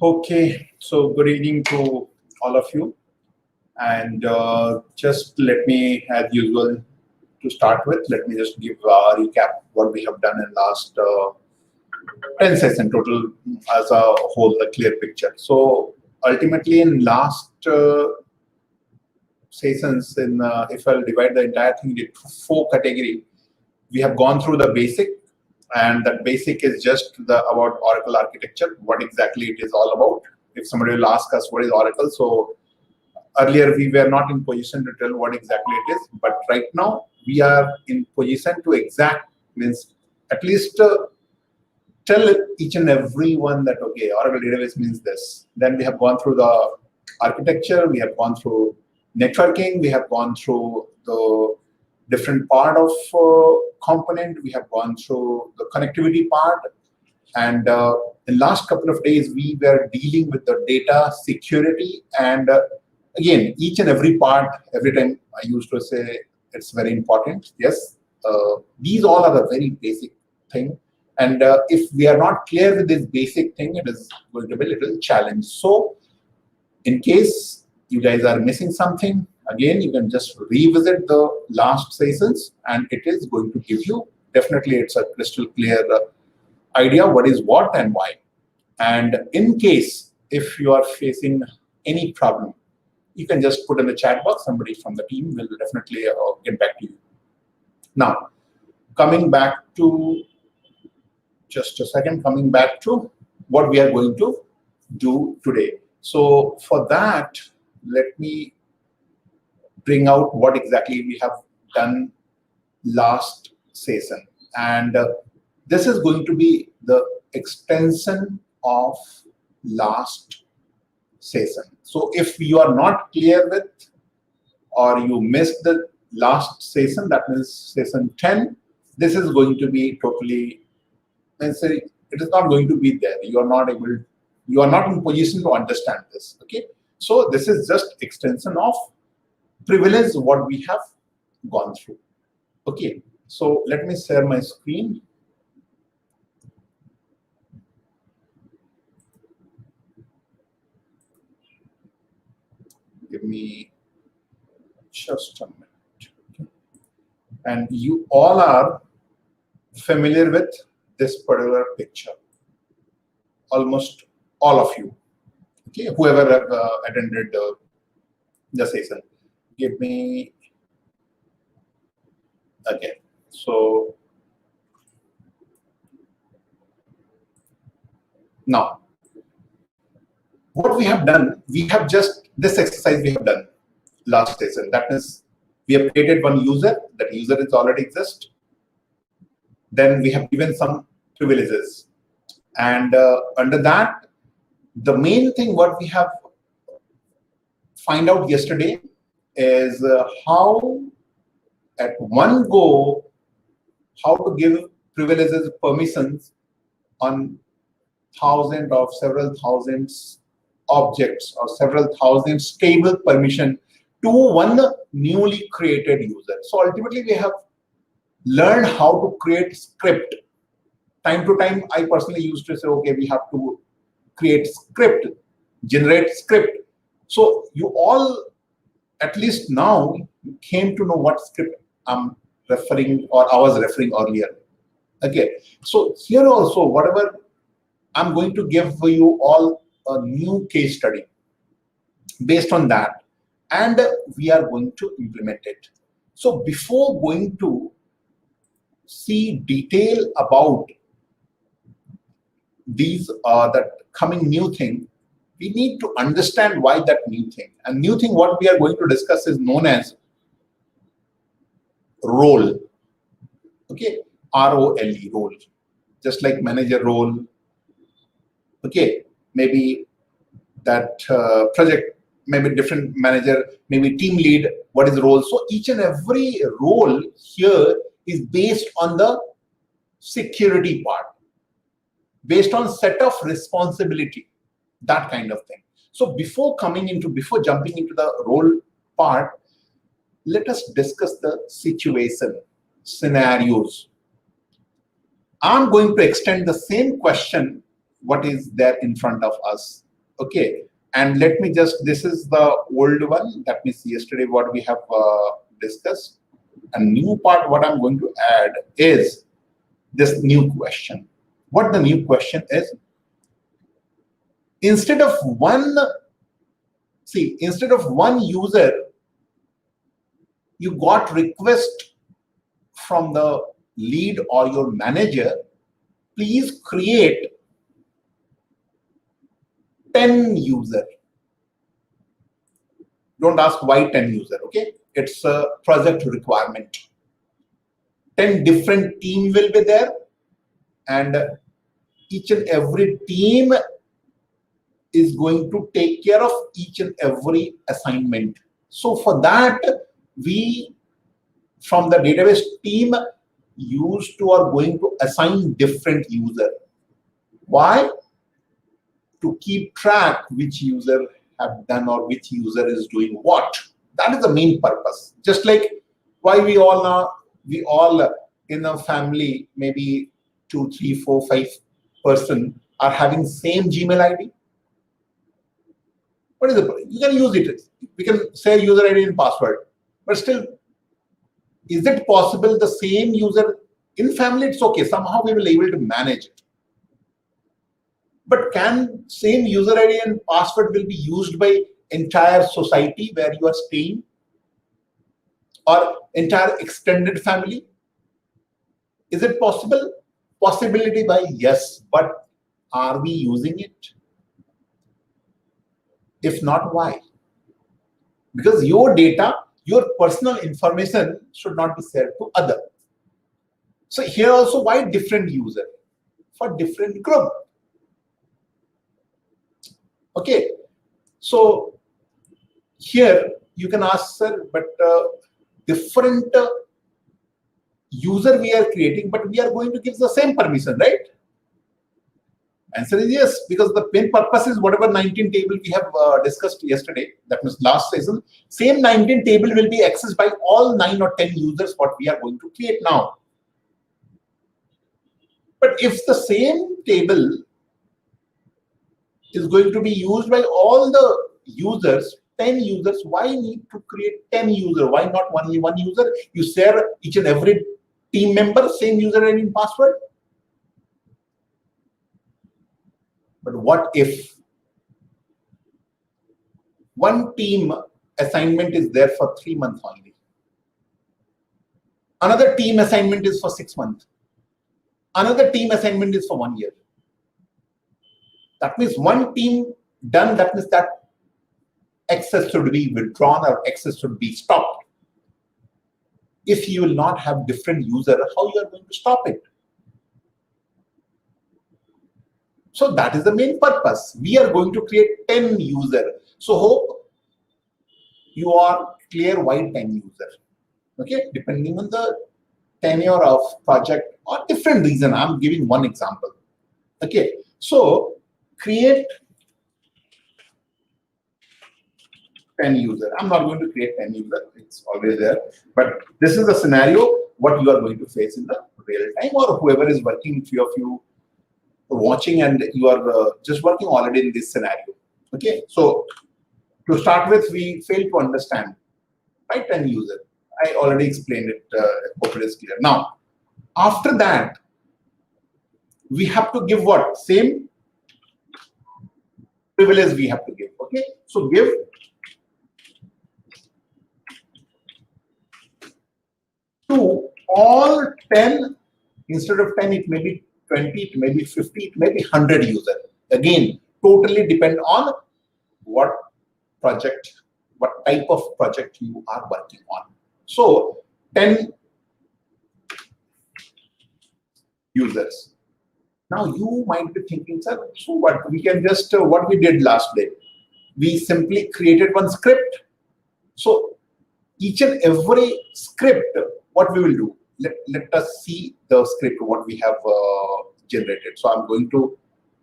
Okay, so good evening to all of you. And just let me, as usual, to start with, let me just give a recap what we have done in last 10 sessions total as a whole, a clear picture. So ultimately in last sessions, if I'll divide the entire thing into 4 categories, we have gone through the basic, and that basic is just about Oracle architecture, what exactly it is all about. If somebody will ask us what is Oracle, so earlier we were not in position to tell what exactly it is, but right now we are in position to means at least tell each and every one that okay, Oracle database means this. Then we have gone through the architecture, we have gone through networking, we have gone through the different part of component, we have gone through the connectivity part, and in last couple of days we were dealing with the data security, and again each and every part, every time I used to say it's very important. Yes, these all are the very basic thing, and if we are not clear with this basic thing, it is going to be a little challenge. So in case you guys are missing something, again, you can just revisit the last sessions, and it is going to give you, definitely it's a crystal clear idea what is what and why. And in case if you are facing any problem, you can just put in the chat box, somebody from the team will definitely get back to you. Now, coming back to, just a second, coming back to what we are going to do today. So for that, let me bring out what exactly we have done last session. And this is going to be the extension of last session. So if you are not clear with, or you missed the last session, that means session 10, this is going to be totally necessary. It is not going to be there. You are not able, you are not in position to understand this. Okay. So this is just extension of privilege what we have gone through. Okay. So let me share my screen. Give me just a minute. Okay. And you all are familiar with this particular picture. Almost all of you. Okay, whoever attended the session. Give me again. So now, what we have done, we have just this exercise we have done last session. That is, we have created one user. That user is already exist. Then we have given some privileges, and under that, the main thing what we have find out yesterday is how at one go, how to give privileges, permissions on thousands of several thousands objects or several thousand stable permission to one newly created user. So ultimately we have learned how to create script. Time to time, I personally used to say, okay, we have to create script, generate script. So you all, at least now, came to know what script I'm referring, or I was referring earlier. Okay, so here also, whatever I'm going to give you all a new case study based on that, and we are going to implement it. So before going to see detail about these that coming new thing, we need to understand why that new thing. And new thing what we are going to discuss is known as role. Okay, R-O-L-E, role. Just like manager role. Okay, maybe that project, maybe different manager, maybe team lead, what is the role? So each and every role here is based on the security part, based on set of responsibility, that kind of thing. So before jumping into the role part, let us discuss the situation, scenarios. I'm going to extend the same question what is there in front of us. Okay, and let me just, this is the old one. That means yesterday what we have discussed. A new part, what I'm going to add is this new question. What the new question is, instead of one user, you got request from the lead or your manager, please create 10 user. Don't ask why 10 user, okay? It's a project requirement. 10 different team will be there, and each and every team is going to take care of each and every assignment. So for that, we from the database team are going to assign different user. Why? To keep track which user have done or which user is doing what. That is the main purpose. Just like why we all in a family, maybe 2, 3, 4, 5 person are having same Gmail ID. What is the point? You can use it. We can say user ID and password, but still, is it possible the same user in family? It's okay. Somehow we will be able to manage it. But can same user ID and password will be used by entire society where you are staying, or entire extended family? Is it possible? Possibility by yes, but are we using it? If not, why? Because your data, your personal information should not be shared to others. So here also, why different user? For different group. Okay. So here you can ask, sir, but different user we are creating, but we are going to give the same permission, right? Answer is yes, because the main purpose is whatever 19 table we have discussed yesterday, that means last session, same 19 table will be accessed by all 9 or 10 users what we are going to create now. But if the same table is going to be used by all the users, 10 users, why need to create 10 users? Why not only one user? You share each and every team member same user ID and password. But what if one team assignment is there for 3 months only? Another team assignment is for 6 months. Another team assignment is for 1 year. That means one team done, that means that access should be withdrawn or access should be stopped. If you will not have different user, how you are going to stop it? So that is the main purpose. We are going to create 10 user. So hope you are clear why 10 user. Okay, depending on the tenure of project or different reason. I'm giving one example. Okay, so create 10 user. I'm not going to create 10 user. It's always there. But this is the scenario what you are going to face in the real time, or whoever is working, few of you watching and you are just working already in this scenario. Okay, so to start with, we fail to understand, right? 10 user. I already explained it. Hope it is clear. Now, after that, we have to give what? Same privilege we have to give. Okay, so give to all 10. Instead of 10, it may be 20, it may be 50, it may be 100 user. Again, totally depend on what project, what type of project you are working on. So 10 users. Now you might be thinking, sir, so what? We can just, what we did last day, we simply created one script. So each and every script, what we will do, let us see the script, what we have generated. So I'm going to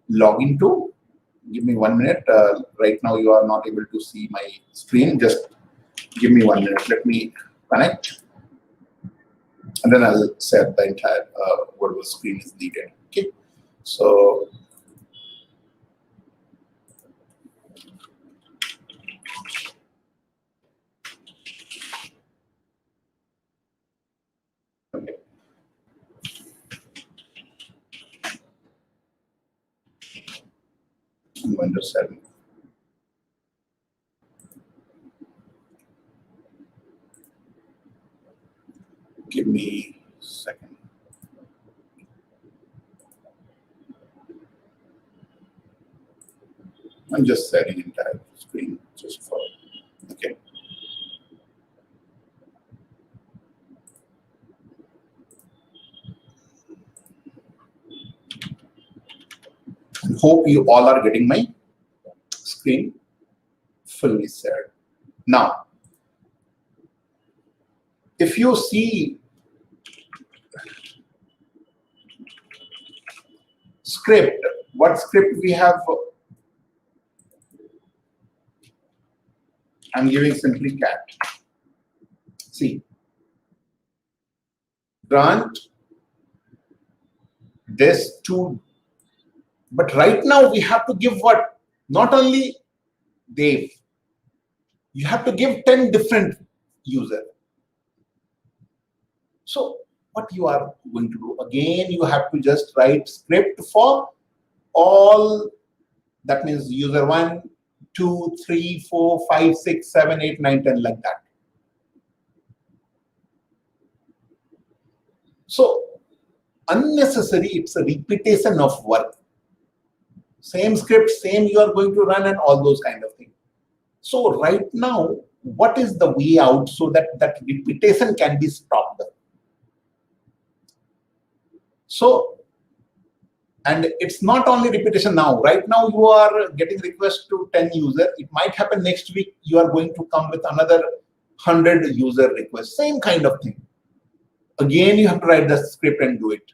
log into, give me 1 minute. Right now you are not able to see my screen. Just give me 1 minute. Let me connect. And then I'll set the entire whatever screen is needed. Okay. So I'm going to sell. Give me a second. I'm just setting entire screen just for, okay. I hope you all are getting my screen fully shared. Now, if you see script, what script we have? I'm giving simply cat. See, grant this to, but right now we have to give what? Not only Dave, you have to give 10 different users. So what you are going to do? Again, you have to just write script for all, that means user 1, 2, 3, 4, 5, 6, 7, 8, 9, 10, like that. So unnecessary, it's a repetition of work. Same script, same you are going to run and all those kind of things. So right now, what is the way out so that that repetition can be stopped? So, and it's not only repetition now. Right now, you are getting requests to 10 users. It might happen next week. You are going to come with another 100 user requests. Same kind of thing. Again, you have to write the script and do it.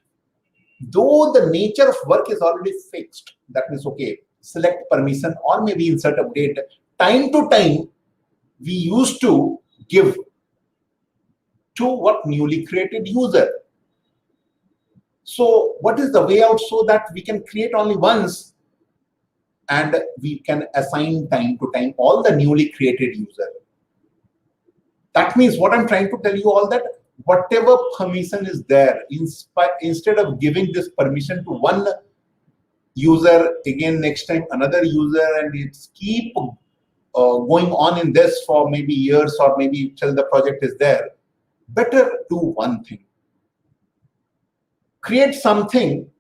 Though the nature of work is already fixed, that means, okay, select permission or maybe insert update. Time to time, we used to give to what newly created user. So what is the way out so that we can create only once and we can assign time to time all the newly created user? That means what I'm trying to tell you all that whatever permission is there, instead of giving this permission to one user, again next time another user, and it's keep going on in this for maybe years or maybe till the project is there, better do one thing. Create something,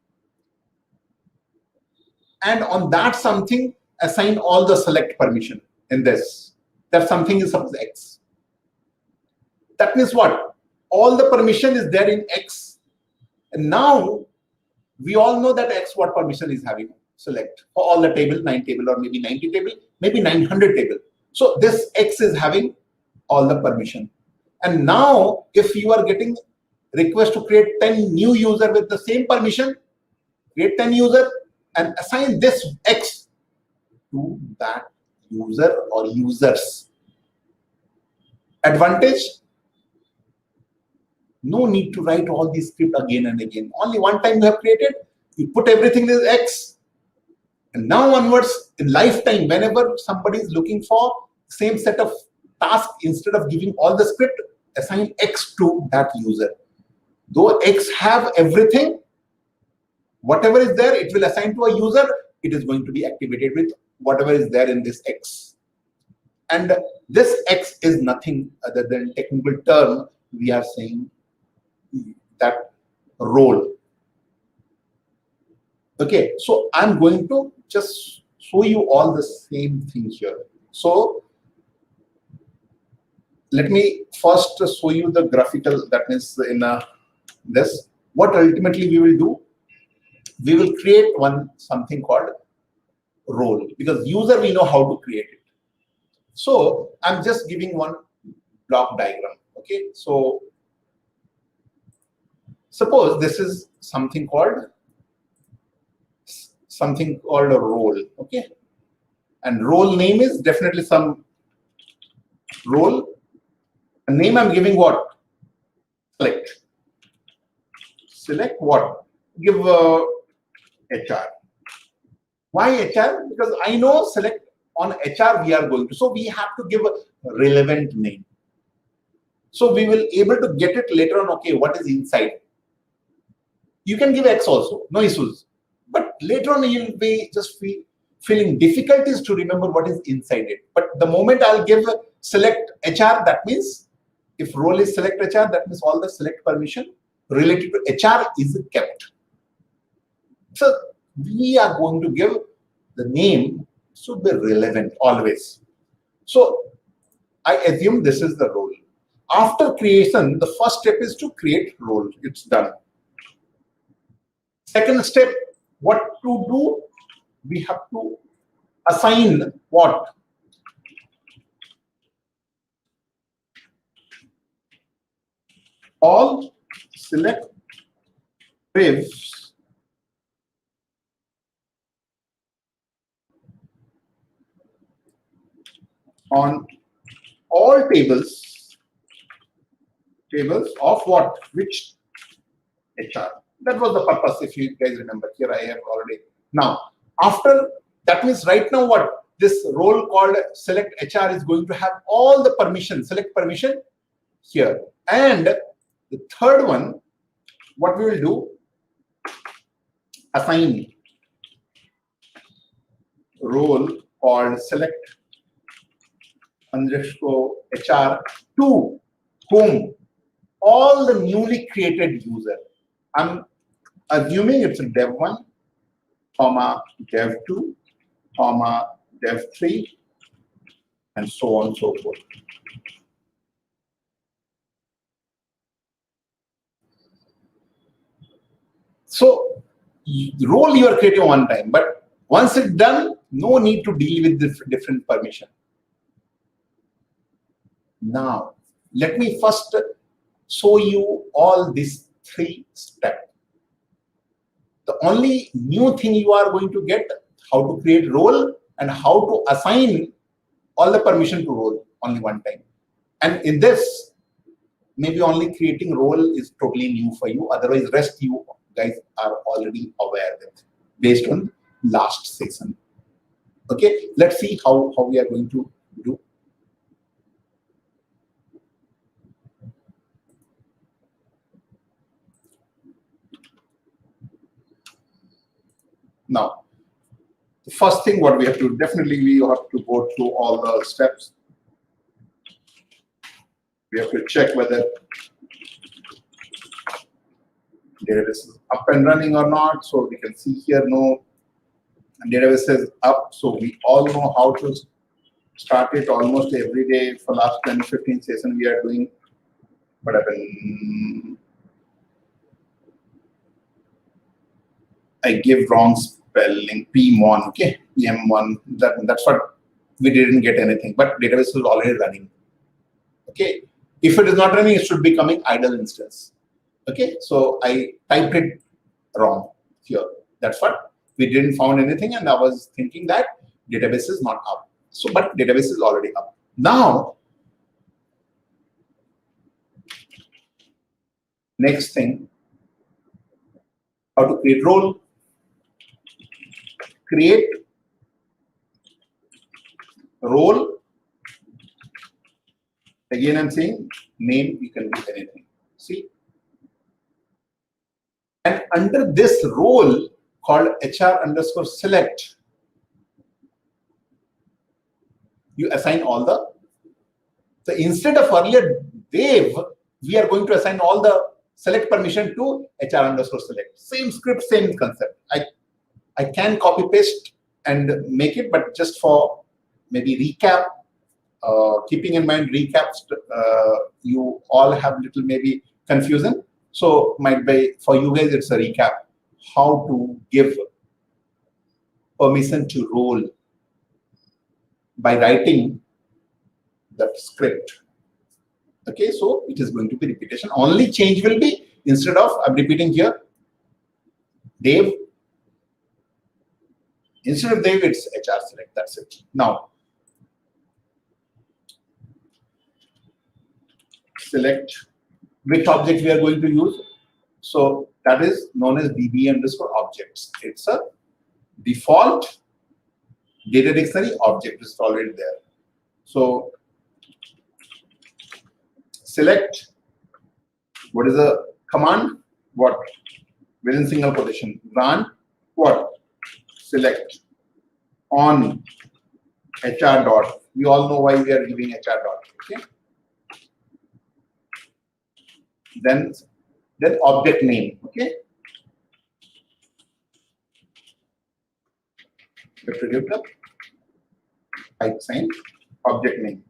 and on that something, assign all the select permission in this. That something is suppose X. That means what? All the permission is there in X. And now, we all know that X what permission is having. Select for all the table, 9 table or maybe 90 table, maybe 900 table. So this X is having all the permission. And now, if you are getting request to create 10 new user with the same permission, create 10 user and assign this X to that user or users. Advantage, no need to write all these script again and again. Only one time you have created, you put everything as X. And now onwards, in lifetime, whenever somebody is looking for same set of tasks, instead of giving all the script, assign X to that user. Though X have everything, whatever is there, it will assign to a user. It is going to be activated with whatever is there in this X. And this X is nothing other than technical term. We are saying that role. Okay, so I'm going to just show you all the same thing here. So let me first show you the graphical, that means in this. What ultimately we will do, we will create something called role, because user we know how to create it. So I'm just giving one block diagram. Okay, so suppose this is something called a role. Okay, and role name is definitely some role. A name I'm giving what? Select. Select what? Give HR. Why HR? Because I know select on HR we are going to. So we have to give a relevant name. So we will able to get it later on. Okay, what is inside? You can give X also, no issues. But later on you'll be just feeling difficulties to remember what is inside it. But the moment I'll give select HR, that means if role is select HR, that means all the select permission related to HR is kept. So we are going to give the name should be relevant always. So I assume this is the role. After creation, the first step is to create role. It's done. Second step, what to do? We have to assign what? All select Privs on all tables of what? Which HR. That was the purpose, if you guys remember. Here I have already. Now, after that means right now what? This role called select HR is going to have all the permission, select permission here. And the third one, what we will do, assign role called select underscore HR to whom? All the newly created user. I'm assuming it's a dev1, comma, dev2, comma, dev3, and so on and so forth. So the role you are creating one time, but once it's done, no need to deal with this different permission. Now, let me first show you all these three steps. The only new thing you are going to get, how to create role and how to assign all the permission to role only one time. And in this, maybe only creating role is totally new for you. Otherwise, rest you guys are already aware with based on last session. Okay, let's see how we are going to do. Now, the first thing what we have to, definitely we have to go through all the steps. We have to check whether database is up and running or not. So we can see here, no, database is up. So we all know how to start it almost every day for last 10-15 sessions we are doing. But I give wrong spelling, PM1, okay, PM1, that's what we didn't get anything, but database is already running. Okay, if it is not running, it should be coming idle instance. Okay, so I typed it wrong here. That's what we didn't found anything, and I was thinking that database is not up. So, but database is already up. Now, next thing, how to create role. Create role. Again, I'm saying name, you can do anything. See? And under this role called HR underscore select, you assign all the. So instead of earlier Dave, we are going to assign all the select permission to HR underscore select. Same script, same concept. I can copy paste and make it, but just for maybe recap, keeping in mind recaps, you all have little maybe confusion. So might be for you guys, it's a recap how to give permission to role by writing that script. Okay, so it is going to be repetition. Only change will be instead of I'm repeating here, Dave. Instead of Dave, it's HR select. That's it. Now, select which object we are going to use. So that is known as DBA underscore objects. It's a default data dictionary object is already there. So select, what is the command? What? Within single quotation. Run what? Select on HR dot. We all know why we are giving HR dot. Okay. Then object name. Okay. We have to give the type sign object name.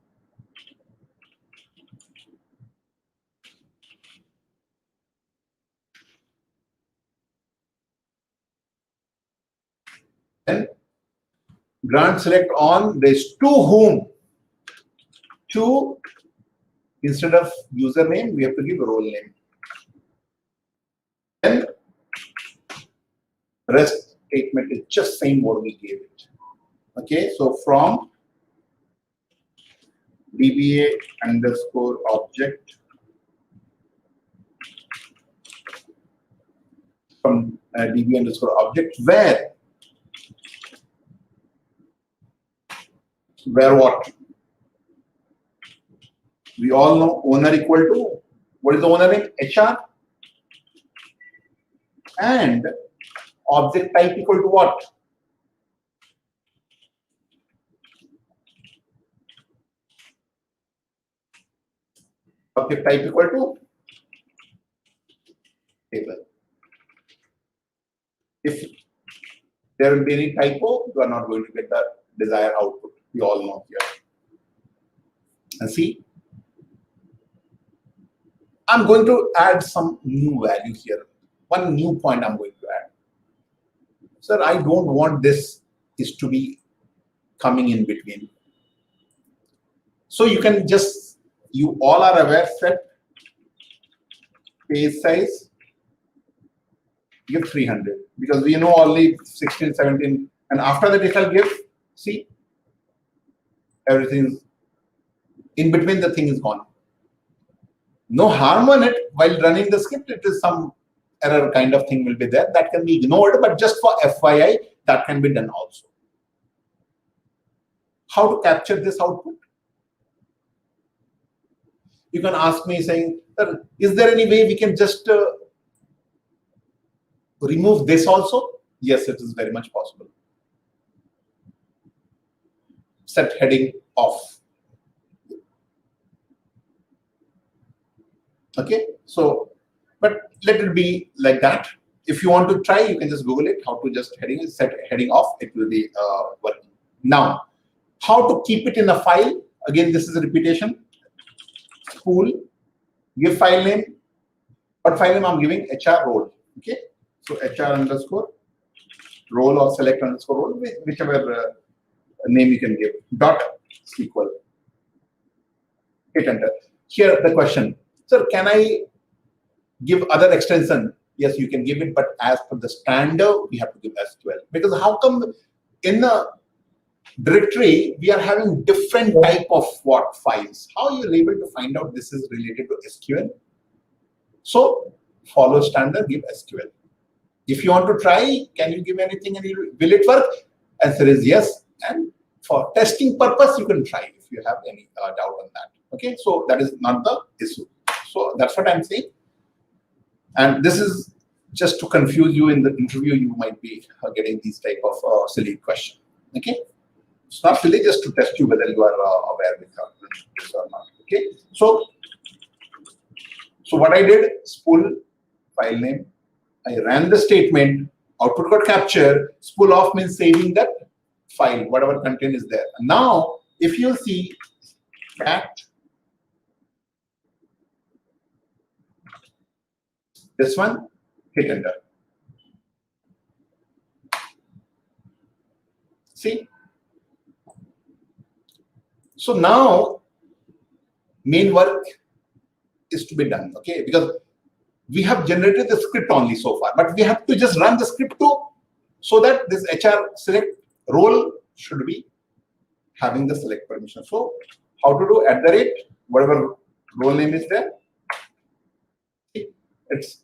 Then grant select on this to whom. To, instead of username, we have to give role name. Then rest statement is just same what we gave it. Okay, so from DBA underscore object, from DBA underscore object, where what? We all know owner equal to, what is the owner name? HR. And object type equal to what? Object type equal to table. If there will be any typo, you are not going to get the desired output. We all know here. And see, I'm going to add some new value here. One new point I'm going to add. Sir, I don't want this is to be coming in between. So you can just, you all are aware, set page size, give 300 because we know only 16, 17, and after that if I'll give, see, everything in between, the thing is gone. No harm on it. While running the script, it is some error kind of thing will be there that can be ignored, but just for FYI, that can be done also. How to capture this output? You can ask me saying, is there any way we can just remove this also? Yes, it is very much possible. Set heading off. Okay, so, but let it be like that. If you want to try, you can just Google it, how to just set heading off. It will be working. Now, how to keep it in a file? Again, this is a repetition. Spool, give file name. What file name I'm giving? HR role. Okay, so HR underscore role or select underscore role, whichever name you can give. Dot SQL. Hit enter. Here the question. Sir, can I give other extension? Yes, you can give it, but as per the standard, we have to give SQL. Because how come in the directory, we are having different type of what files? How are you able to find out this is related to SQL? So follow standard, give SQL. If you want to try, can you give anything and will it work? Answer is yes. And for testing purpose, you can try if you have any doubt on that. Okay, so that is not the issue. So that's what I'm saying. And this is just to confuse you in the interview. You might be getting these type of silly question. Okay, it's not silly, just to test you whether you are aware with this or not. Okay, so what I did, spool file name. I ran the statement. Output got captured. Spool off means saving that file, whatever content is there. And now, if you see cat. This one, hit enter. See? So now, main work is to be done, okay? Because we have generated the script only so far, but we have to just run the script too, so that this HR select role should be having the select permission. So how to do @ whatever role name is there. It's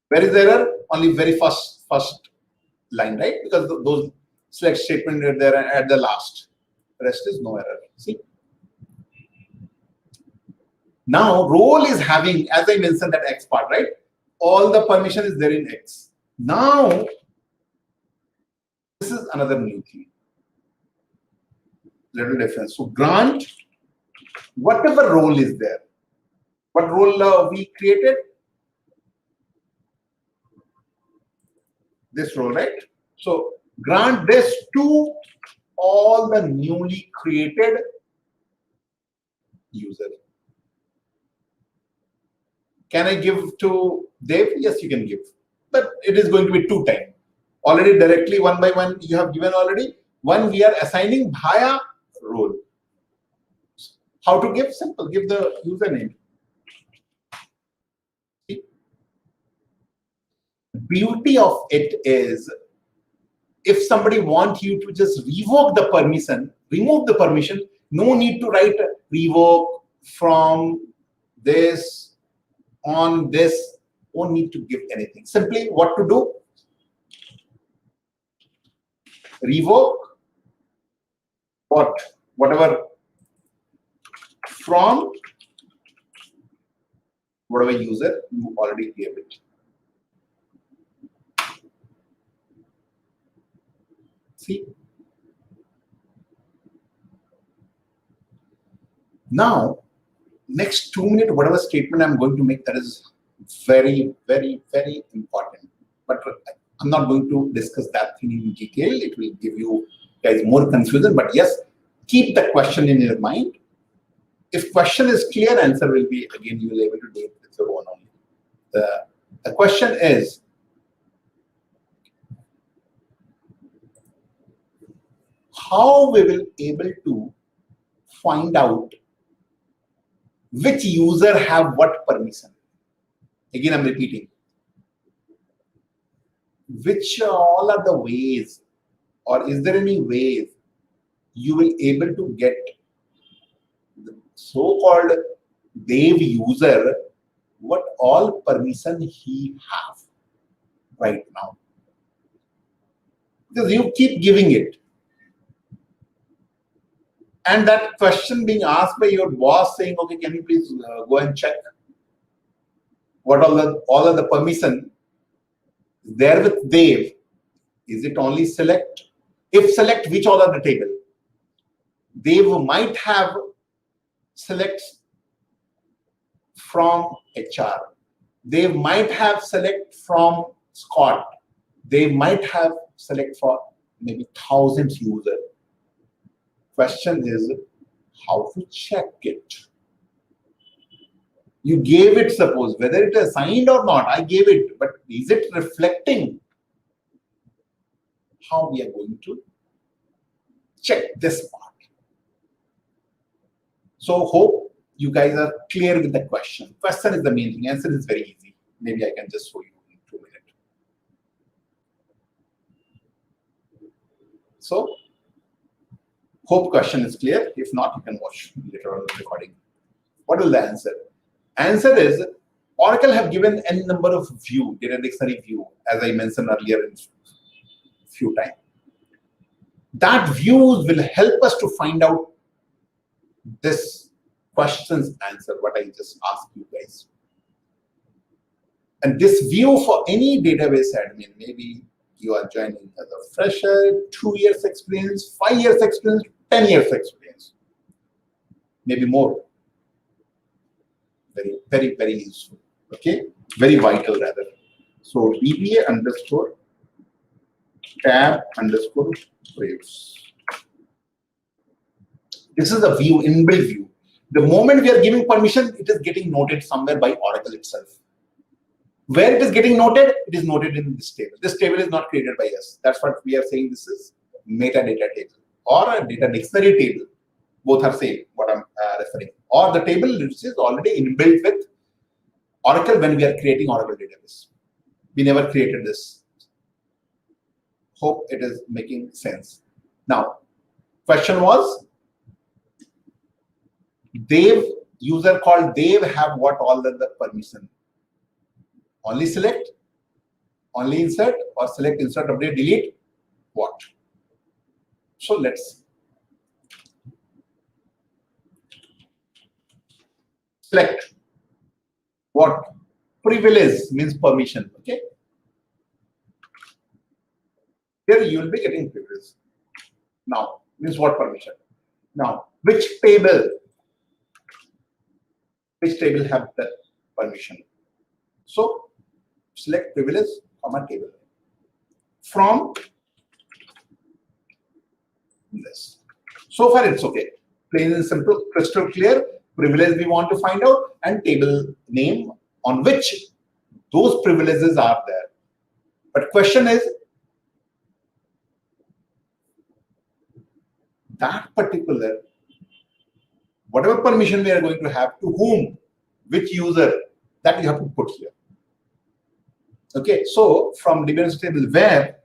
where is the error? Only very first line, right? Because those select statement are there at the last. The rest is no error. See. Now role is having, as I mentioned, that X part, right? All the permission is there in X. Now this is is another new thing. Little difference. So grant whatever role is there. What role we created? This role, right? So grant this to all the newly created users. Can I give to Dave? Yes, you can give. But it is going to be 2 times. Already directly 1 by 1 you have given already. 1 we are assigning via role. How to give? Simple. Give the username. The beauty of it is, if somebody wants you to just revoke the permission, remove the permission, no need to write revoke from this on this. Don't need to give anything. Simply what to do? Revoke whatever from whatever user you already gave it. See? Now, next 2 minutes, whatever statement I'm going to make, that is very, very, very important. But I'm not going to discuss that thing in detail. It will give you guys more confusion. But yes, keep the question in your mind. If question is clear, answer will be, again, you will be able to do it with your own only. The question is, how we will able to find out which user have what permission? Again, I'm repeating. Which all are the ways, or is there any ways you will able to get the so-called Dev user what all permission he have right now? Because you keep giving it. And that question being asked by your boss saying, okay, can you please go and check what all of the permission there with Dev? Is it only select? If select, which all are the table? Dev might have selects from HR. They might have select from Scott. They might have select for maybe thousands users. Question is how to check it. You gave it, suppose, whether it is signed or not, I gave it, but is it reflecting? How we are going to check this part. So hope you guys are clear with the question. Question is the main thing. Answer is very easy. Maybe I can just show you in 2 minutes. So hope question is clear. If not, you can watch later on the recording. What is the answer? Answer is Oracle have given n number of view, data dictionary view, as I mentioned earlier in few times. That views will help us to find out this question's answer, what I just asked you guys. And this view for any database admin, maybe you are joining as a fresher, 2 years experience, 5 years experience, 10 years experience, maybe more. Very, very, very useful. Okay, very vital rather. So DBA underscore tab underscore Privs. This is a view, inbuilt view. The moment we are giving permission, it is getting noted somewhere by Oracle itself. Where it is getting noted, it is noted in this table. This table is not created by us. That's what we are saying. This is metadata table or a data dictionary table. Both are same, what I'm referring. Or the table which is already inbuilt with Oracle when we are creating Oracle database. We never created this. Hope it is making sense. Now, question was, Dev, user called Dev have what all the permission? Only select, only insert, or select, insert, update, delete, what? So let's see. Select. What? Privilege means permission. Okay. Here you will be getting privilege. Now, means what permission? Now, which table have the permission? So, select privilege, table. From this. So far, it's okay. Plain and simple, crystal clear. Privilege we want to find out, and table name on which those privileges are there. But question is, that particular, whatever permission we are going to have, to whom, which user, that you have to put here. Okay, so from DBA table, where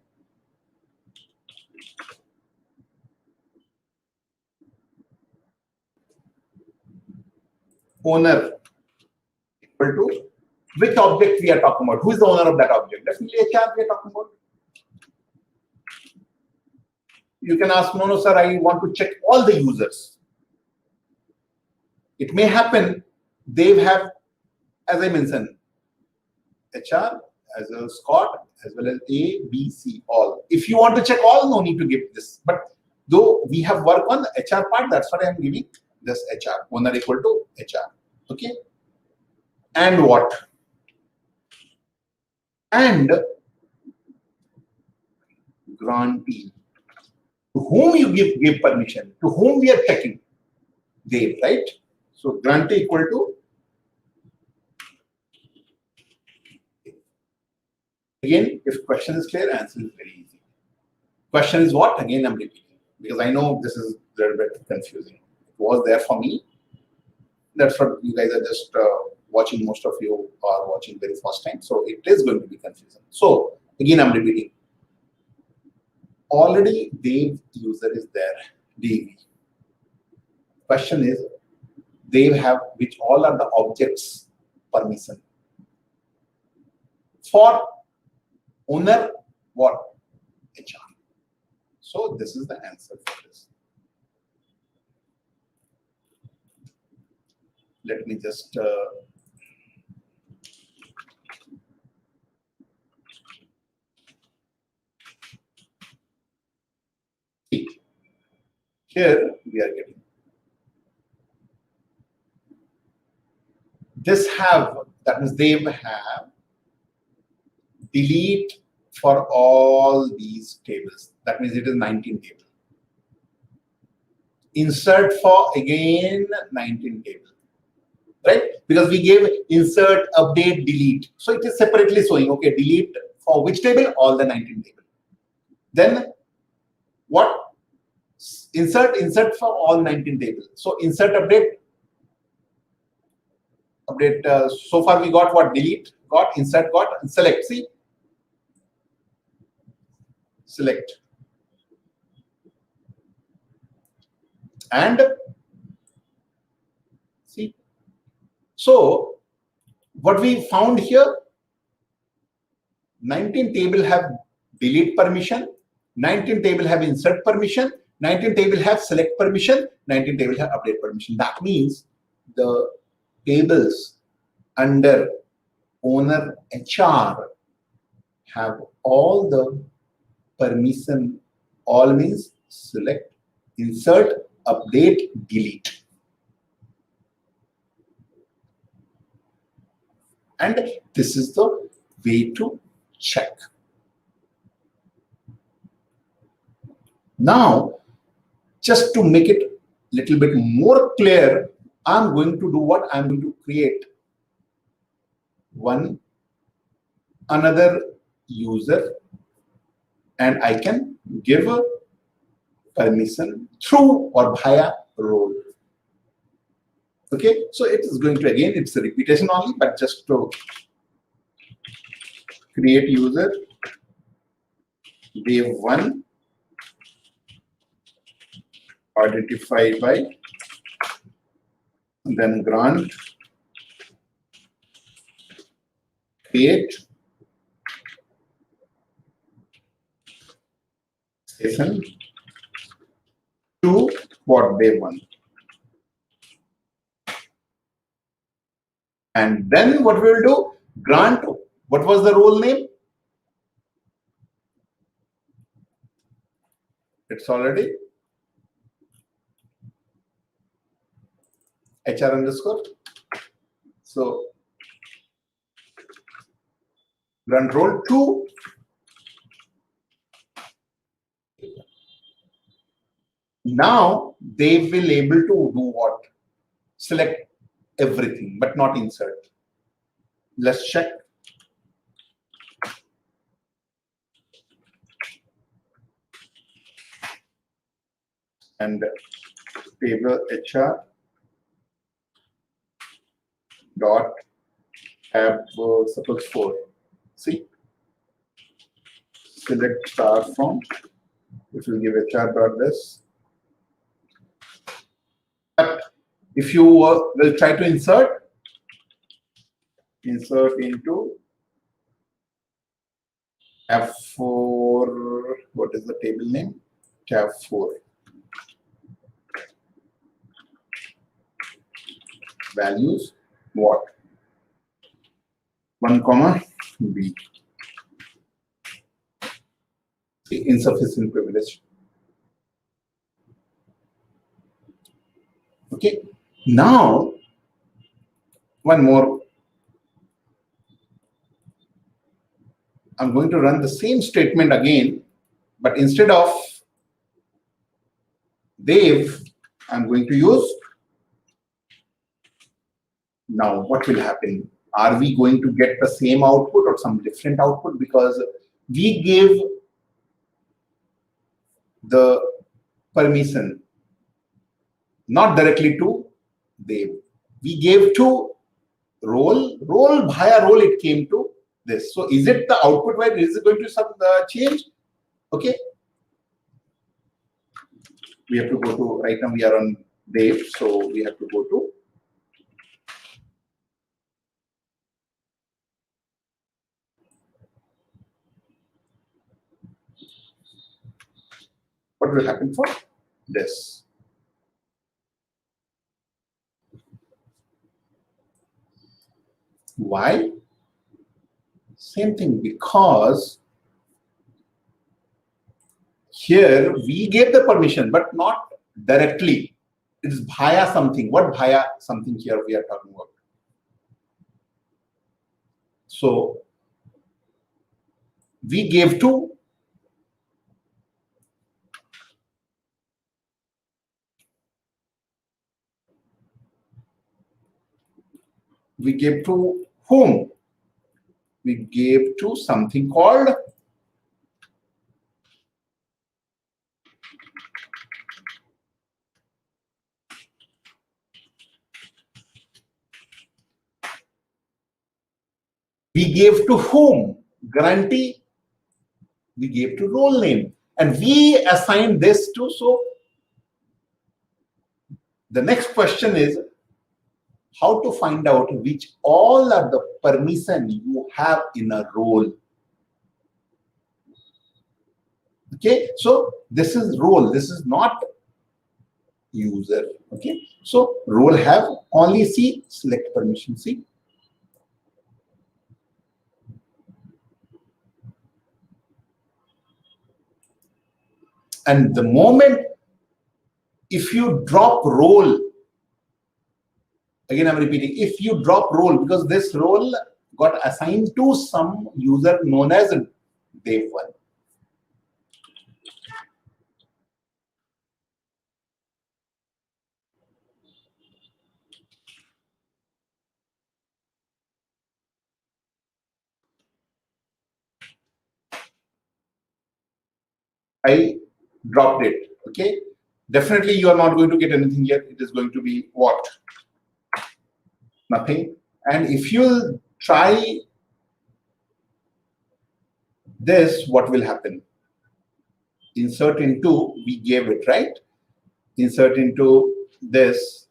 owner equal to which object we are talking about. Who is the owner of that object? Definitely HR we are talking about. You can ask, no, sir, I want to check all the users. It may happen they have, as I mentioned, HR as well as Scott as well as A, B, C, all. If you want to check all, no need to give this. But though we have work on the HR part, that's what I am giving this HR, owner equal to HR. Okay. And what? And grantee. To whom you give permission, to whom we are checking, they, right? So grantee equal to, again, if question is clear, answer is very easy. Question is what? Again, I'm repeating because I know this is a little bit confusing. It was there for me. That's what you guys are just watching. Most of you are watching very first time, so it is going to be confusing. So again, I'm repeating. Already Dave user is there, DV. Question is, they have which all are the objects permission. For owner, what? HR. So this is the answer for this. Let me just here we are getting this have, that means they have delete for all these tables. That means it is 19 table. Insert for again 19 table. Right? Because we gave insert, update, delete. So it is separately showing, okay, delete for which table? All the 19 table. Then what? Insert for all 19 tables. So insert, update. So far we got what? Delete, got, insert, got, and select. See? Select. And see? So what we found here, 19 table have delete permission, 19 table have insert permission, 19 table have select permission, 19 table have update permission. That means the tables under owner HR have all the permission. All means select, insert, update, delete. And this is the way to check. Now, just to make it a little bit more clear, I'm going to do what? I'm going to create another user, and I can give a permission through or via role. Okay, so it is going to, again, it's a repetition only, but just to create user, wave 1, identified by, then grant, create, session, to what? Wave 1. And then what we will do? Grant, what was the role name? It's already HR underscore. So run role 2. Now they will able to do what? Select everything, but not insert. Let's check. And table HR dot tab suppose 4. See, select star from. It will give HR dot this. But if you will try to insert into F4, what is the table name? Tab 4. Values, what? 1 comma B. See, insufficient privilege. Okay. Now, one more. I'm going to run the same statement again, but instead of Dave, I'm going to use. Now, what will happen? Are we going to get the same output or some different output? Because we gave the permission not directly to Dave. We gave to role via role. It came to this. So, is it the output where is it going to change? Okay. We have to go to, right now we are on Dave, so we have to go to what will happen for this. Why? Same thing, because here we gave the permission, but not directly. It is via something. What via something here we are talking about? So we gave to whom? We gave to something called we gave to whom? Guarantee. We gave to role name, and we assigned this to. So the next question is how to find out which all are the permission you have in a role. Okay, so this is role, this is not user. Okay, so role have only C, select permission C. And the moment if you drop role, again I'm repeating, if you drop role, because this role got assigned to some user known as Dev1. I dropped it. Okay, definitely you are not going to get anything here. It is going to be what? Nothing. And if you try this, what will happen? Insert into, we gave it, right? Insert into this.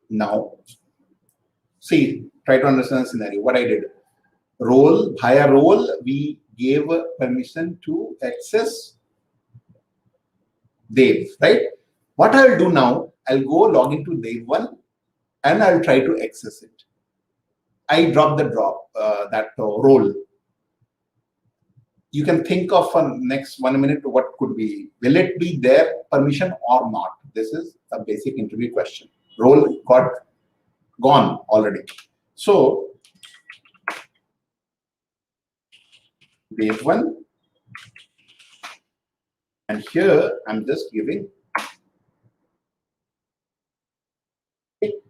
Now, see, try to understand the scenario. What I did, role, via role, we gave permission to access Dev, right? What I'll do now, I'll go log into Dev1 and I'll try to access it. I drop that role. You can think of next 1 minute what could be. Will it be their permission or not? This is a basic interview question. Role got gone already. So base 1, and here I'm just giving.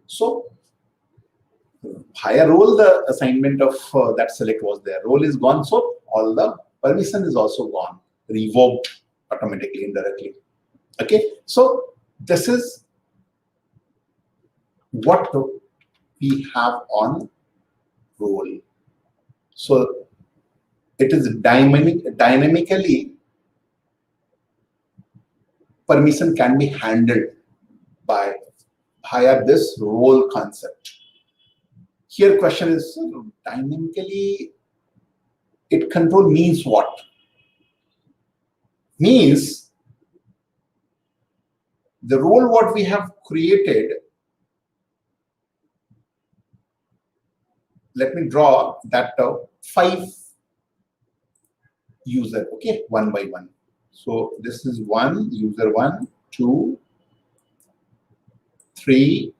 So higher role, the assignment of that select was there. Role is gone, so all the permission is also gone, revoked automatically, indirectly. Okay, so this is what we have on role. So it is dynamically permission can be handled by higher this role concept. Here question is dynamically it control means what? Means the role what we have created. Let me draw that 5 user, okay, one by one. So this is 1, user 1, 2, 3,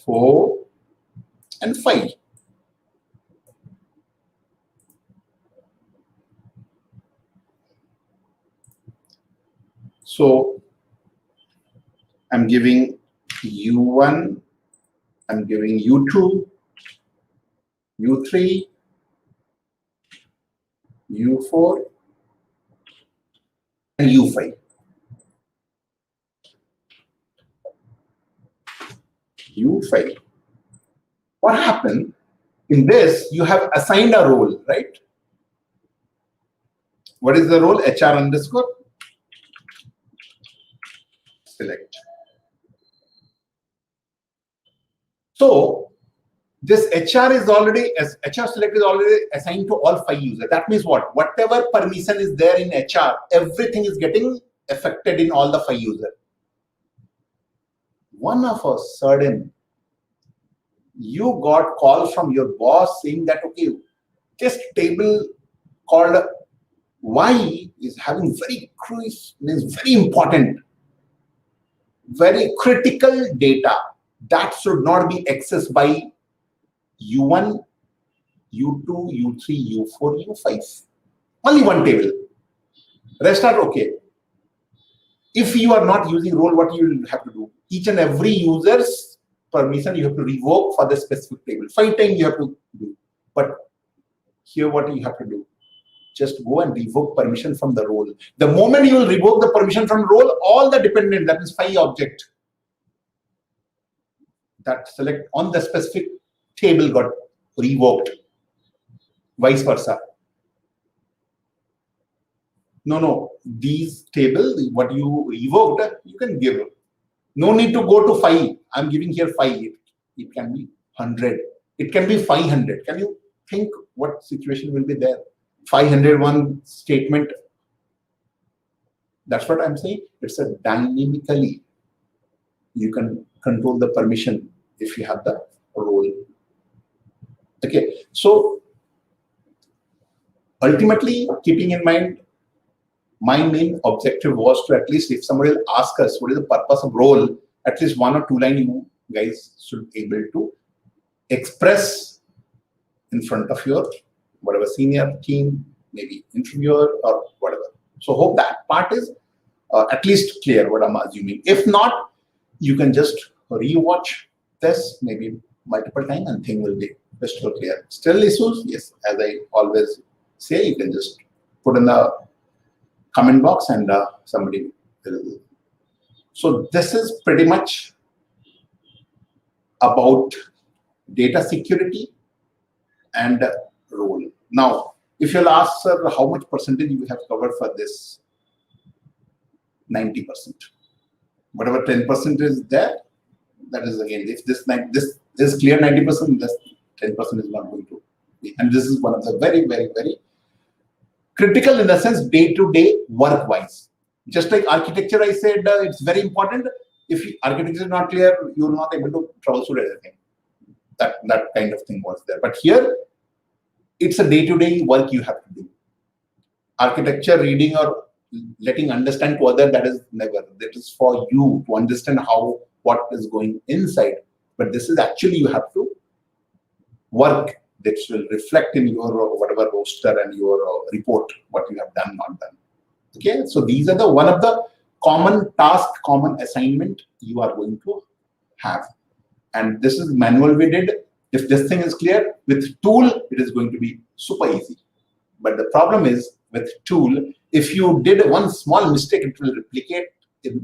4, and 5. So I'm giving U1, I'm giving U2, U3, U4, and U5. U5. What happened in this? You have assigned a role, right? What is the role? HR underscore select. So this HR is already, as HR select is already assigned to all 5 users. That means what? Whatever permission is there in HR, everything is getting affected in all the 5 users. One of a sudden, you got call from your boss saying that, okay, this table called Y is having very important, very critical data that should not be accessed by U1, U2, U3, U4, U5. Only one table. Rest are okay. If you are not using role, what you will have to do? Each and every user's permission you have to revoke for the specific table. 5 times you have to do. But here what you have to do? Just go and revoke permission from the role. The moment you will revoke the permission from role, all the dependent, that is 5 object that select on the specific table got revoked. Vice versa. No. These table, what you revoked, you can give. No need to go to 5. I'm giving here 5. It can be 100. It can be 500. Can you think what situation will be there? 501 statement. That's what I'm saying. It's a dynamically. You can control the permission if you have the role. Okay. So ultimately, keeping in mind, my main objective was to at least, if somebody will ask us what is the purpose of role, at least 1 or 2 lines you guys should be able to express in front of your whatever senior team, maybe interviewer or whatever. So hope that part is at least clear what I'm assuming. If not, you can just rewatch this maybe multiple times and thing will be crystal clear. Still issues? Yes, as I always say, you can just put in the comment box and somebody will. So this is pretty much about data security and role. Now, if you'll ask, sir, how much percentage you have covered for this? 90%. Whatever 10% is there, that is again, if this is clear 90%, this 10% is not going to be. And this is one of the very, very, very critical in the sense day-to-day work-wise. Just like architecture, I said it's very important. If architecture is not clear, you're not able to troubleshoot everything. that kind of thing was there. But here, it's a day-to-day work you have to do. Architecture reading or letting understand to other, that is never. That is for you to understand what is going inside. But this is actually you have to work that will reflect in your whatever roster and your report, what you have done, not done. Okay, so these are the one of the common task, common assignment you are going to have. And this is manual we did. If this thing is clear, with tool, it is going to be super easy. But the problem is with tool, if you did one small mistake, it will replicate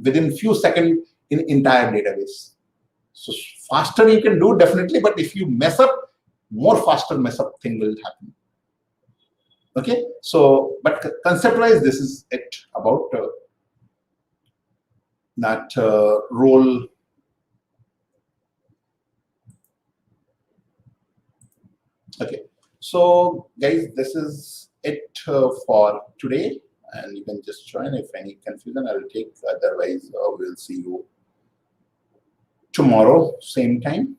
within few seconds in entire database. So faster you can do definitely, but if you mess up, more faster mess up thing will happen. Okay, so but concept-wise, this is it about that role. Okay, so guys, this is it for today, and you can just join. If any confusion, I will take. Otherwise, we'll see you tomorrow, same time.